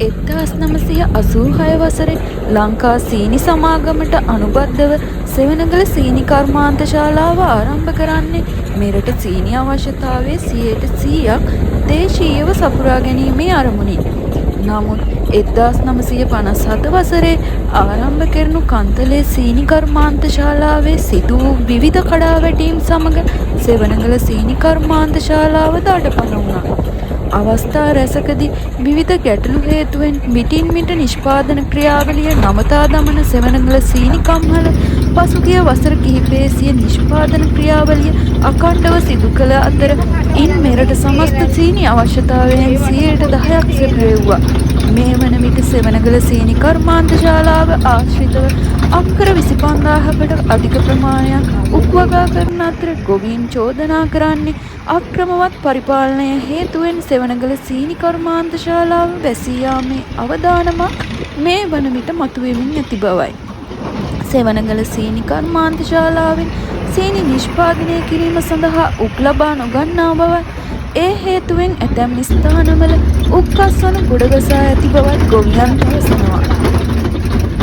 1986 වසරේ ලංකා සීනි සමාගමට අනුබද්ධව සෙවණගල සීනි කර්මාන්ත ශාලාව ආරම්භ කරන්නේ මෙරට සීනි අවශ්‍යතාවයේ 100% දේශීයව සපුරා ගැනීමේ අරමුණින්. නමුත් 1957 වසරේ ආරම්භ කෙරුණු කන්තලේ සීනි කර්මාන්ත ශාලාවේ සිදු වූ විවිධ කඩාවැටීම් සමග සෙවණගල සීනි කර්මාන්ත ශාලාවද අඩපණ වුණා. අවස්ථා රැසකදී විවිධ ගැටලු හේතුවෙන් මිටින් මිට නිෂ්පාදන ක්‍රියාවලිය නවතා දමන සෙවණගල සීනි කම්හල පසුගිය වසර කිහිපයේ සිය නිෂ්පාදන ක්‍රියාවලිය අඛණ්ඩව සිදු කළ අතර ඉන් මෙරට සමස්ත සීනි අවශ්‍යතාවයෙන් 10% සෙපිරෙව්වා. මේ වන විට සෙවණගල සීනි කර්මාන්ත ශාලාව ආශ්‍රිතව අක්කර 25000කට අධික ප්‍රමාණයක් උප්වගා කරන අතර ගොවීන් චෝදනා කරන්නේ අක්‍රමවත් පරිපාලනය හේතුවෙන් සෙවණගල සීනි කර්මාන්ත ශාලාව වැසී යාමේ අවදානමක් මේ වන විට මතුවෙමින් ඇති බවයි. සෙවණගල සීනි කර්මාන්ත ශාලාවෙන් සීනි නිෂ්පාදනය කිරීම සඳහා උක් ලබා නොගන්නා බවයි. ඒ හේතුවෙන් ඇතැම් ස්ථානවල උක් අස්වනු ගොඩගසා ඇති බවත් ගොවියන් පවසනවා.